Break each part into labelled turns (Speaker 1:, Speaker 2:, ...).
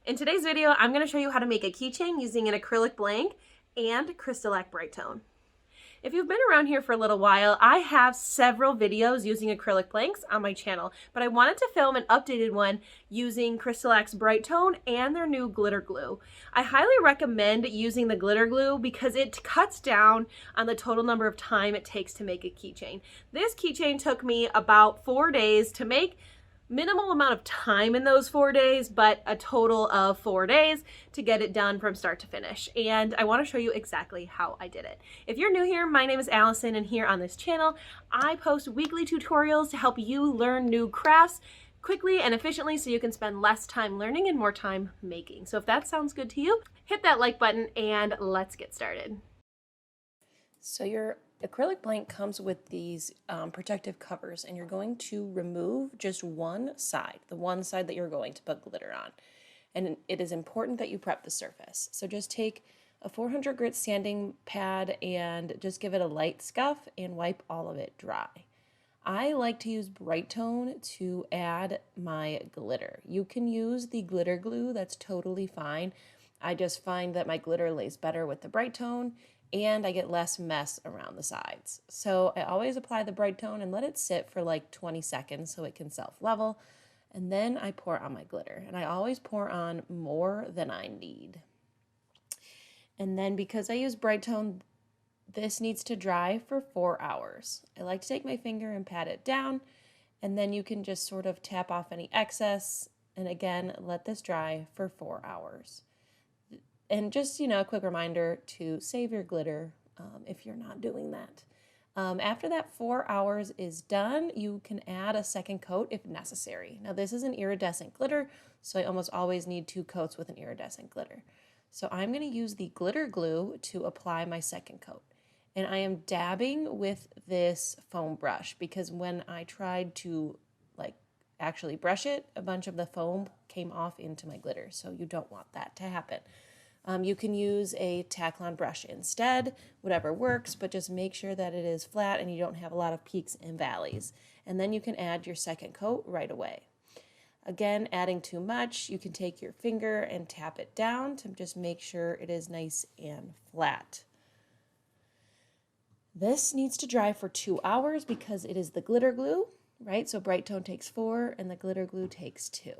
Speaker 1: In today's video, I'm going to show you how to make a keychain using an acrylic blank and Crystalac Brite Tone. If you've been around here for a little while, I have several videos using acrylic blanks on my channel, but I wanted to film an updated one using Crystalac's Brite Tone and their new glitter glue. I highly recommend using the glitter glue because it cuts down on the total number of time it takes to make a keychain. This keychain took me about 4 days to make. Minimal amount of time in those 4 days, but a total of 4 days to get it done from start to finish. And I want to show you exactly how I did it. If you're new here, my name is Allison, and here on this channel, I post weekly tutorials to help you learn new crafts quickly and efficiently so you can spend less time learning and more time making. So if that sounds good to you, hit that like button and let's get started.
Speaker 2: So your acrylic blank comes with these protective covers, and you're going to remove just one side, the one side that you're going to put glitter on. And it is important that you prep the surface. So just take a 400 grit sanding pad and just give it a light scuff and wipe all of it dry. I like to use Brite Tone to add my glitter. You can use the glitter glue, that's totally fine. I just find that my glitter lays better with the Brite Tone, and I get less mess around the sides. So I always apply the Brite Tone and let it sit for like 20 seconds so it can self-level, and then I pour on my glitter. And I always pour on more than I need. And then because I use Brite Tone, this needs to dry for 4 hours. I like to take my finger and pat it down, and then you can just sort of tap off any excess, and again, let this dry for 4 hours. And just, a quick reminder to save your glitter if you're not doing that. After that 4 hours is done, you can add a second coat if necessary. Now, this is an iridescent glitter, so I almost always need 2 coats with an iridescent glitter. So I'm going to use the glitter glue to apply my second coat. And I am dabbing with this foam brush because when I tried to actually brush it, a bunch of the foam came off into my glitter. So you don't want that to happen. You can use a Taklon brush instead, whatever works, but just make sure that it is flat and you don't have a lot of peaks and valleys. And then you can add your second coat right away. Again, adding too much, you can take your finger and tap it down to just make sure it is nice and flat. This needs to dry for 2 hours because it is the glitter glue, right? So Brite Tone takes 4 and the glitter glue takes 2.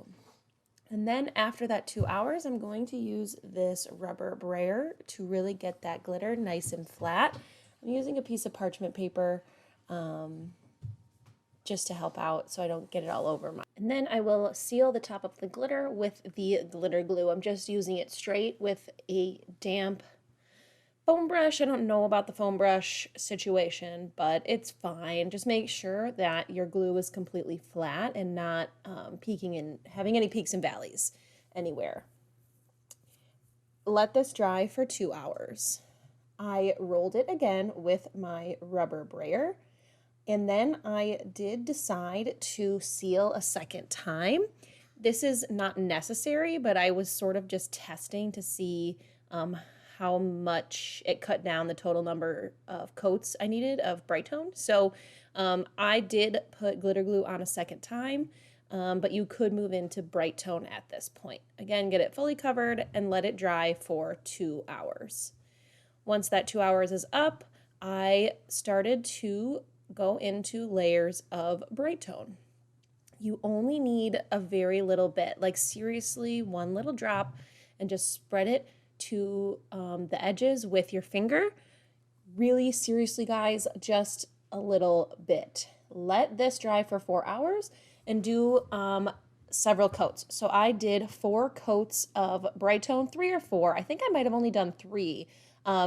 Speaker 2: And then after that 2 hours, I'm going to use this rubber brayer to really get that glitter nice and flat. I'm using a piece of parchment paper just to help out so I don't get it all over my. And then I will seal the top of the glitter with the glitter glue. I'm just using it straight with a damp foam brush. I don't know about the foam brush situation, but it's fine. Just make sure that your glue is completely flat and not peaking and having any peaks and valleys anywhere. Let this dry for 2 hours. I rolled it again with my rubber brayer, and then I did decide to seal a second time. This is not necessary, but I was sort of just testing to see how much it cut down the total number of coats I needed of Brite Tone. So I did put glitter glue on a second time, but you could move into Brite Tone at this point. Again, get it fully covered and let it dry for 2 hours. Once that 2 hours is up, I started to go into layers of Brite Tone. You only need a very little bit, like seriously, one little drop, and just spread it to the edges with your finger. Really, seriously, guys, just a little bit. Let this dry for 4 hours and do several coats. So I did 4 coats of Brite Tone, 3 or 4. I think I might have only done 3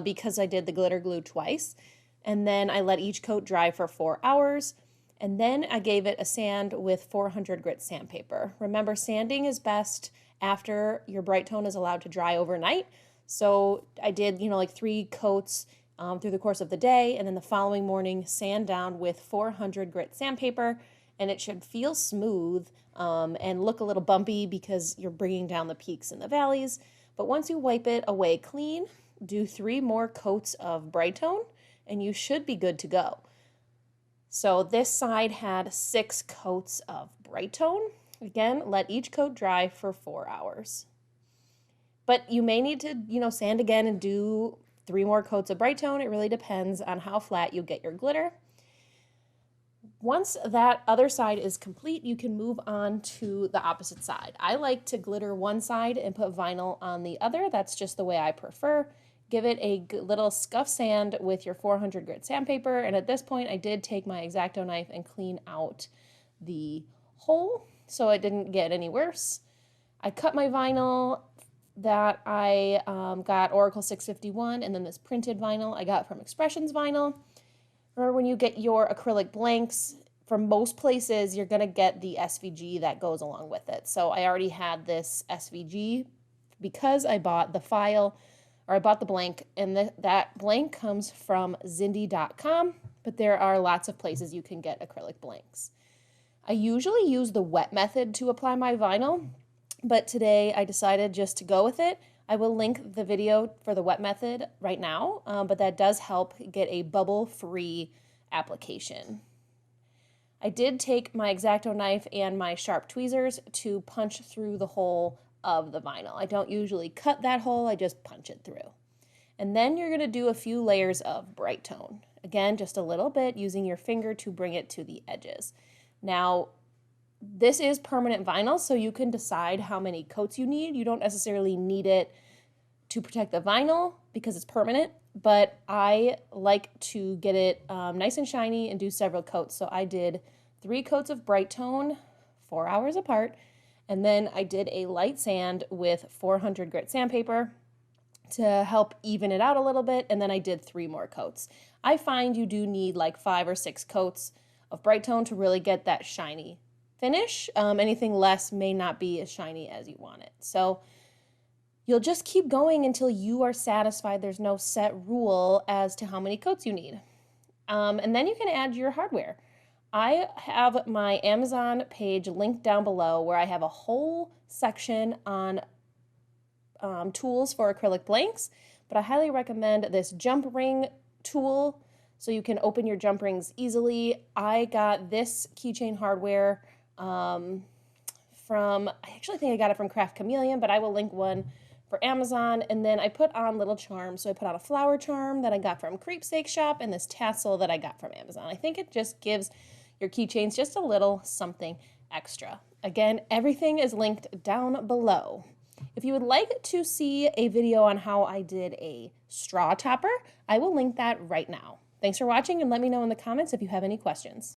Speaker 2: because I did the glitter glue twice. And then I let each coat dry for 4 hours. And then I gave it a sand with 400 grit sandpaper. Remember, sanding is best after your Brite Tone is allowed to dry overnight. So I did, like 3 coats through the course of the day, and then the following morning sand down with 400 grit sandpaper, and it should feel smooth and look a little bumpy because you're bringing down the peaks and the valleys. But once you wipe it away clean, do 3 more coats of Brite Tone, and you should be good to go. So this side had 6 coats of Brite Tone. Again, let each coat dry for 4 hours. But you may need to, sand again and do 3 more coats of Brite Tone. It really depends on how flat you get your glitter. Once that other side is complete, you can move on to the opposite side. I like to glitter one side and put vinyl on the other. That's just the way I prefer. Give it a little scuff sand with your 400 grit sandpaper. And at this point, I did take my X-Acto knife and clean out the hole so it didn't get any worse. I cut my vinyl that I got Oracle 651, and then this printed vinyl I got from Expressions Vinyl. Remember, when you get your acrylic blanks, from most places, you're going to get the SVG that goes along with it. So I already had this SVG because I bought the file, or I bought the blank, and that blank comes from Zindy.com, but there are lots of places you can get acrylic blanks. I usually use the wet method to apply my vinyl, but today I decided just to go with it. I will link the video for the wet method right now, but that does help get a bubble-free application. I did take my X-Acto knife and my sharp tweezers to punch through the hole of the vinyl. I don't usually cut that hole, I just punch it through. And then you're going to do a few layers of Brite Tone. Again, just a little bit, using your finger to bring it to the edges. Now, this is permanent vinyl, so you can decide how many coats you need. You don't necessarily need it to protect the vinyl because it's permanent, but I like to get it nice and shiny and do several coats. So I did 3 coats of Brite Tone, 4 hours apart, and then I did a light sand with 400 grit sandpaper to help even it out a little bit, and then I did 3 more coats. I find you do need like 5 or 6 coats of Brite Tone to really get that shiny finish. Anything less may not be as shiny as you want it. So you'll just keep going until you are satisfied. There's no set rule as to how many coats you need. And then you can add your hardware. I have my Amazon page linked down below where I have a whole section on tools for acrylic blanks, but I highly recommend this jump ring tool so you can open your jump rings easily. I got this keychain hardware from, I actually think I got it from Craft Chameleon, but I will link one for Amazon. And then I put on little charms. So I put on a flower charm that I got from Creepsake Shop and this tassel that I got from Amazon. I think it just gives your keychains just a little something extra. Again, everything is linked down below. If you would like to see a video on how I did a straw topper, I will link that right now. Thanks for watching, and let me know in the comments if you have any questions.